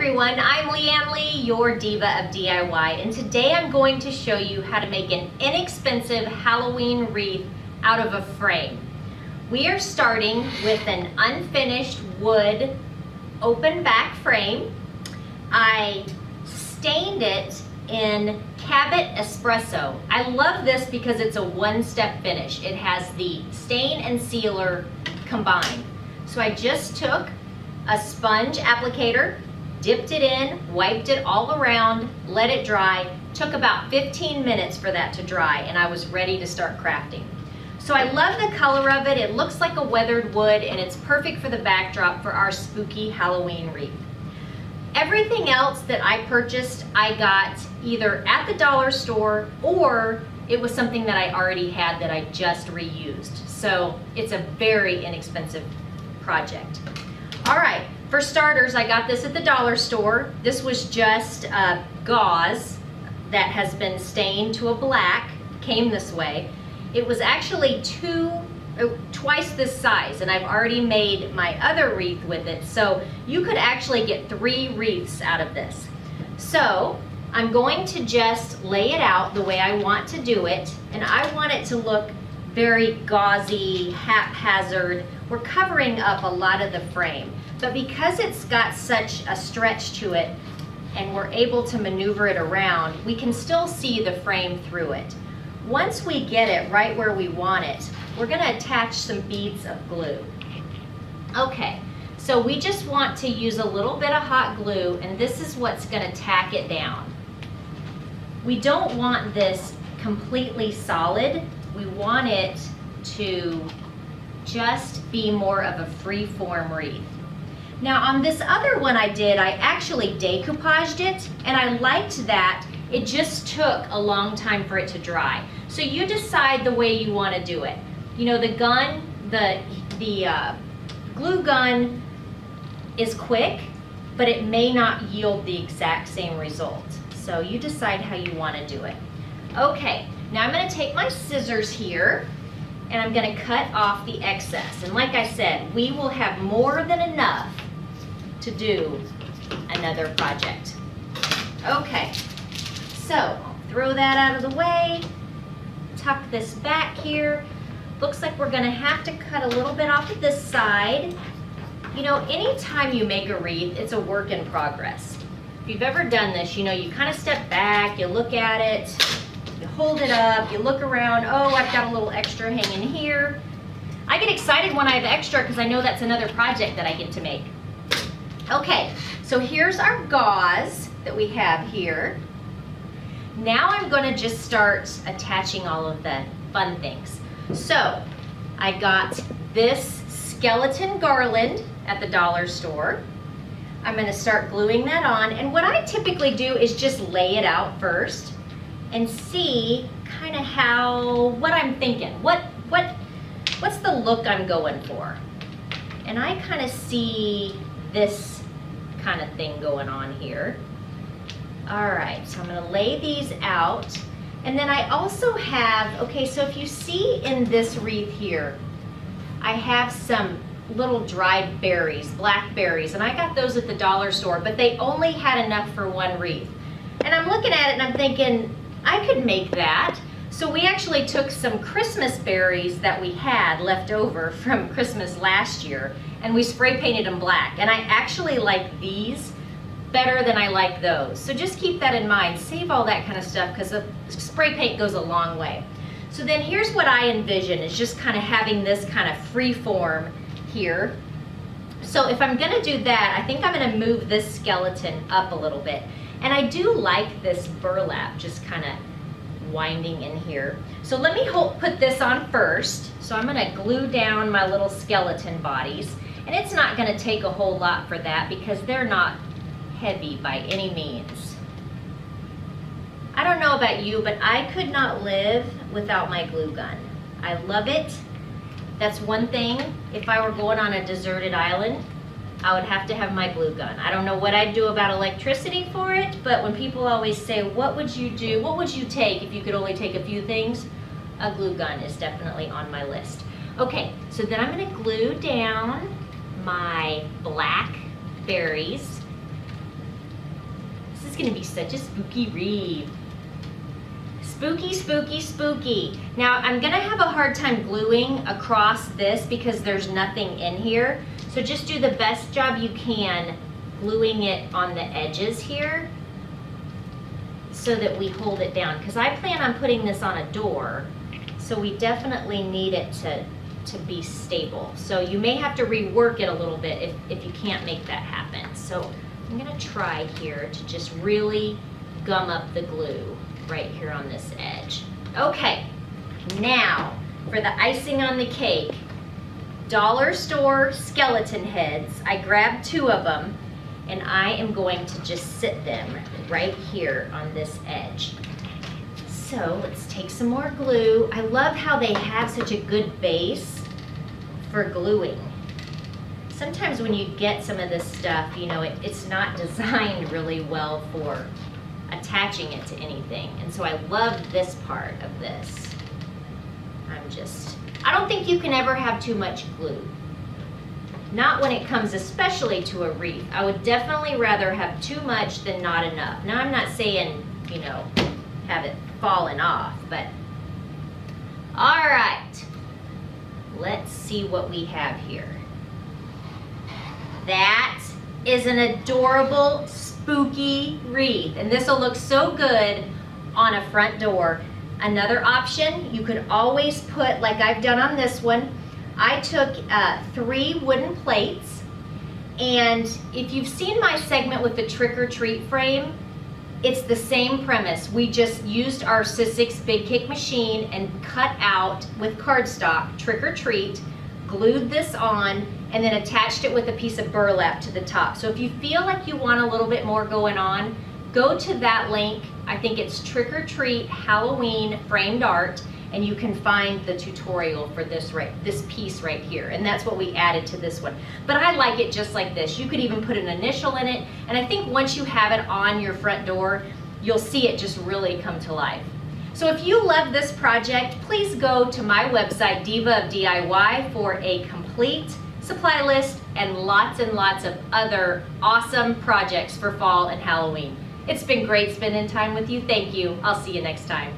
everyone, I'm Leanne Lee, your diva of DIY, and today I'm going to show you how to make an inexpensive Halloween wreath out of a frame. We are starting with an unfinished wood open back frame. I stained it in Cabot Espresso. I love this because it's a one-step finish. It has the stain and sealer combined. So I just took a sponge applicator, dipped it in, wiped it all around, let it dry. Took about 15 minutes for that to dry, and I was ready to start crafting. So I love the color of it. It looks like a weathered wood, and it's perfect for the backdrop for our spooky Halloween wreath. Everything else that I purchased, I got either at the dollar store or it was something that I already had that I just reused. So it's a very inexpensive project. All right, for starters, I got this at the dollar store. This was just gauze that has been stained to a black, came this way. It was actually twice this size, and I've already made my other wreath with it, so you could actually get 3 wreaths out of this. So I'm going to just lay it out the way I want to do it, and I want it to look very gauzy, haphazard. We're covering up a lot of the frame, but because it's got such a stretch to it and we're able to maneuver it around, we can still see the frame through it. Once we get it right where we want it, we're going to attach some beads of glue. Okay, so we just want to use a little bit of hot glue, and this is what's going to tack it down. We don't want this completely solid. We want it to just be more of a free-form wreath. Now on this other one I actually decoupaged it, and I liked that. It just took a long time for it to dry. So you decide the way you want to do it. You know, the gun, the glue gun is quick, but it may not yield the exact same result. So you decide how you want to do it. Okay, now I'm going to take my scissors here, and I'm going to cut off the excess. And like I said, we will have more than enough to do another project. Okay, so I'll throw that out of the way, tuck this back here. Looks like we're going to have to cut a little bit off of this side. You know, anytime you make a wreath, it's a work in progress. If you've ever done this, you know, you kind of step back, you look at it, you hold it up, you look around, oh, I've got a little extra hanging here. I get excited when I have extra because I know that's another project that I get to make. Okay, so here's our gauze that we have here. Now I'm going to just start attaching all of the fun things. So I got this skeleton garland at the dollar store. I'm going to start gluing that on, and what I typically do is just lay it out first and see kind of what I'm thinking. What's the look I'm going for? And I kind of see this kind of thing going on here. All right, so I'm going to lay these out. And then I also have, okay, so if you see in this wreath here, I have some little dried berries, black berries, and I got those at the dollar store, but they only had enough for 1 wreath. And I'm looking at it and I'm thinking, I could make that. So we actually took some Christmas berries that we had left over from Christmas last year, and we spray painted them black. And I actually like these better than I like those. So just keep that in mind. Save all that kind of stuff because the spray paint goes a long way. So then here's what I envision is just kind of having this kind of free form here. So if I'm going to do that, I think I'm going to move this skeleton up a little bit. And I do like this burlap just kind of winding in here. So let me put this on first. So I'm going to glue down my little skeleton bodies. And it's not going to take a whole lot for that because they're not heavy by any means. I don't know about you, but I could not live without my glue gun. I love it. That's one thing. If I were going on a deserted island, I would have to have my glue gun. I don't know what I'd do about electricity for it, but when people always say, what would you do? What would you take if you could only take a few things? A glue gun is definitely on my list. Okay, so then I'm going to glue down my black berries. It's gonna be such a spooky wreath. Spooky, spooky, spooky. Now I'm gonna have a hard time gluing across this because there's nothing in here. So just do the best job you can gluing it on the edges here so that we hold it down. Because I plan on putting this on a door, so we definitely need it to be stable. So you may have to rework it a little bit if you can't make that happen. So I'm gonna try here to just really gum up the glue right here on this edge. Okay, now for the icing on the cake, dollar store skeleton heads. I grabbed 2 of them and I am going to just sit them right here on this edge. So let's take some more glue. I love how they have such a good base for gluing. Sometimes when you get some of this stuff, you know, it's not designed really well for attaching it to anything. And so I love this part of this. I don't think you can ever have too much glue. Not when it comes especially to a wreath. I would definitely rather have too much than not enough. Now I'm not saying, you know, have it falling off, but all right. Let's see what we have here. That is an adorable, spooky wreath, and this will look so good on a front door. Another option, you could always put, like I've done on this one, I took 3 wooden plates, and if you've seen my segment with the trick or treat frame, it's the same premise. We just used our Sizzix Big Kick machine and cut out with cardstock trick or treat, glued this on, and then attached it with a piece of burlap to the top. So if you feel like you want a little bit more going on, go to that link. I think it's Trick or Treat Halloween Framed Art, and you can find the tutorial for this piece right here. And that's what we added to this one. But I like it just like this. You could even put an initial in it, and I think once you have it on your front door, you'll see it just really come to life. So if you love this project, please go to my website, Diva of DIY, for a complete supply list and lots of other awesome projects for fall and Halloween. It's been great spending time with you. Thank you. I'll see you next time.